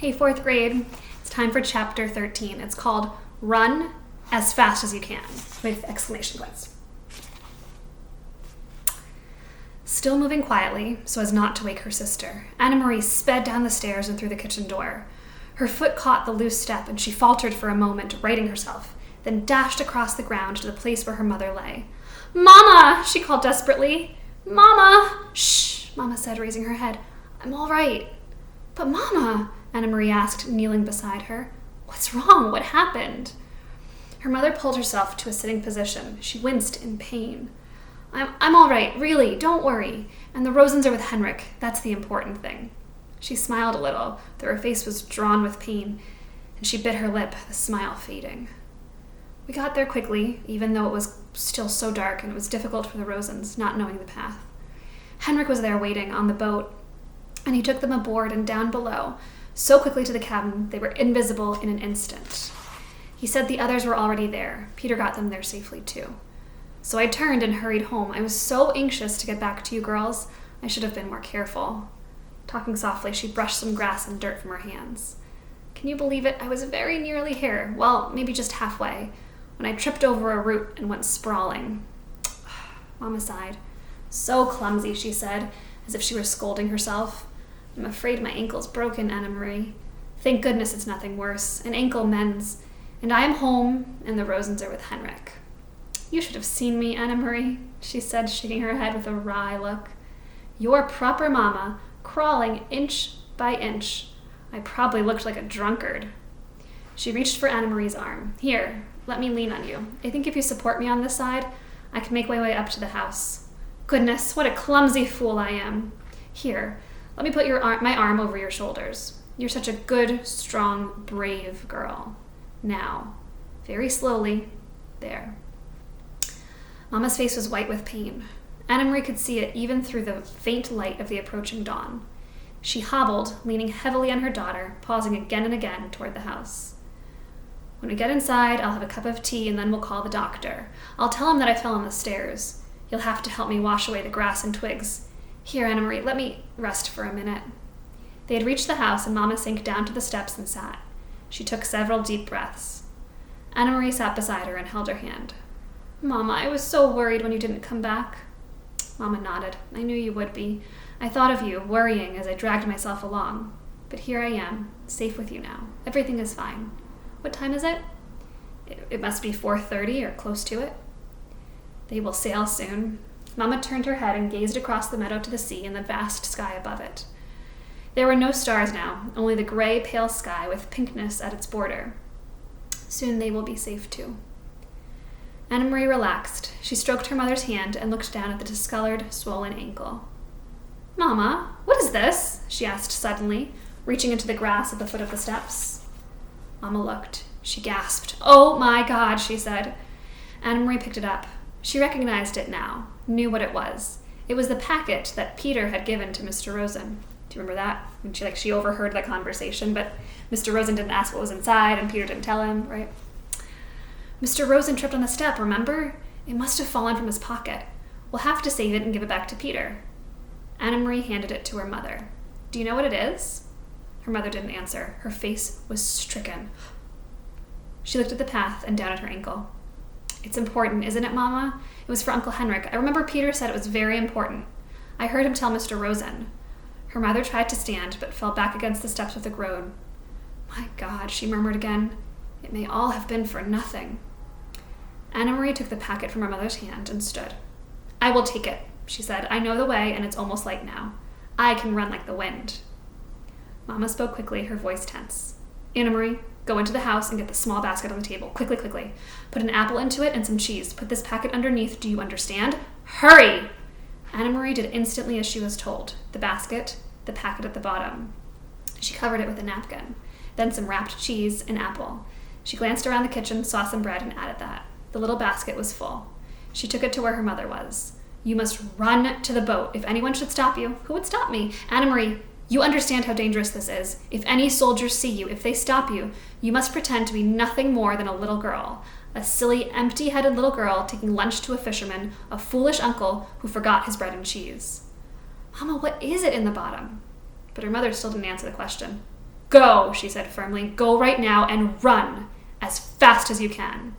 Hey, fourth grade, it's time for chapter 13. It's called Run as Fast as You Can, with exclamation points. Still moving quietly, so as not to wake her sister, Anna Marie sped down the stairs and through the kitchen door. Her foot caught the loose step, and she faltered for a moment, righting herself, then dashed across the ground to the place where her mother lay. "Mama!" she called desperately. "Mama!" "Shh," Mama said, raising her head. "I'm all right." "But Mama," Anna Marie asked, kneeling beside her. "What's wrong? What happened?" Her mother pulled herself to a sitting position. She winced in pain. I'm all right, really, don't worry. And the Rosens are with Henrik. That's the important thing." She smiled a little, though her face was drawn with pain, and she bit her lip, the smile fading. We got there quickly, even though it was still so dark and it was difficult for the Rosens, not knowing the path. Henrik was there waiting on the boat, and he took them aboard and down below, so quickly to the cabin they were invisible in an instant. He said the others were already there. Peter got them there safely too. So I turned and hurried home. I was so anxious to get back to you girls. I should have been more careful. Talking softly, she brushed some grass and dirt from her hands. Can you believe it? I was very nearly here. Well, maybe just halfway, when I tripped over a root and went sprawling. Mama sighed. "So clumsy," she said, as if she were scolding herself. "I'm afraid my ankle's broken, Anna Marie. Thank goodness it's nothing worse. An ankle mends. And I am home, and the Rosens are with Henrik." "You should have seen me, Anna Marie," she said, shaking her head with a wry look. "Your proper mama, crawling inch by inch. I probably looked like a drunkard." She reached for Anna Marie's arm. "Here, let me lean on you. I think if you support me on this side, I can make my way up to the house. Goodness, what a clumsy fool I am. Here, let me put my arm over your shoulders. You're such a good, strong, brave girl. Now, very slowly, there." Mama's face was white with pain. Anna Marie could see it even through the faint light of the approaching dawn. She hobbled, leaning heavily on her daughter, pausing again and again toward the house. "When we get inside, I'll have a cup of tea and then we'll call the doctor. I'll tell him that I fell on the stairs. You'll have to help me wash away the grass and twigs. Here, Anna Marie, let me rest for a minute." They had reached the house and Mama sank down to the steps and sat. She took several deep breaths. Anna Marie sat beside her and held her hand. "Mama, I was so worried when you didn't come back." Mama nodded. "I knew you would be. I thought of you, worrying as I dragged myself along. But here I am, safe with you now. Everything is fine. What time is it?" It must be 4:30 or close to it." "They will sail soon." Mama turned her head and gazed across the meadow to the sea and the vast sky above it. There were no stars now, only the gray, pale sky with pinkness at its border. Soon they will be safe too. Anna Marie relaxed. She stroked her mother's hand and looked down at the discolored, swollen ankle. "Mama, what is this?" she asked suddenly, reaching into the grass at the foot of the steps. Mama looked. She gasped. "Oh my God," she said. Anna Marie picked it up. She recognized it now, knew what it was. It was the packet that Peter had given to Mr. Rosen. Do you remember that? And she overheard that conversation, but Mr. Rosen didn't ask what was inside and Peter didn't tell him, right? "Mr. Rosen tripped on the step, remember? It must have fallen from his pocket. We'll have to save it and give it back to Peter." Anna Marie handed it to her mother. "Do you know what it is?" Her mother didn't answer. Her face was stricken. She looked at the path and down at her ankle. "It's important, isn't it, Mama? It was for Uncle Henrik. I remember Peter said it was very important. I heard him tell Mr. Rosen." Her mother tried to stand, but fell back against the steps with a groan. "My God," she murmured again. "It may all have been for nothing." Anna Marie took the packet from her mother's hand and stood. "I will take it," she said. "I know the way, and it's almost light now. I can run like the wind." Mama spoke quickly, her voice tense. "Anna Marie, go into the house and get the small basket on the table. Quickly, quickly. Put an apple into it and some cheese. Put this packet underneath. Do you understand? Hurry!" Anna Marie did instantly as she was told. The basket, the packet at the bottom. She covered it with a napkin. Then some wrapped cheese and apple. She glanced around the kitchen, saw some bread, and added that. The little basket was full. She took it to where her mother was. "You must run to the boat. If anyone should stop you," who would stop me? "Anna Marie, you understand how dangerous this is. If any soldiers see you, if they stop you, you must pretend to be nothing more than a little girl. A silly, empty-headed little girl taking lunch to a fisherman, a foolish uncle who forgot his bread and cheese." "Mama, what is it in the bottom?" But her mother still didn't answer the question. Go, she said firmly. Go right now and run as fast as you can.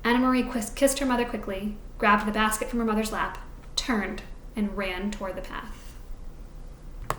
Anna-Marie kissed her mother quickly, grabbed the basket from her mother's lap, turned, and ran toward the path.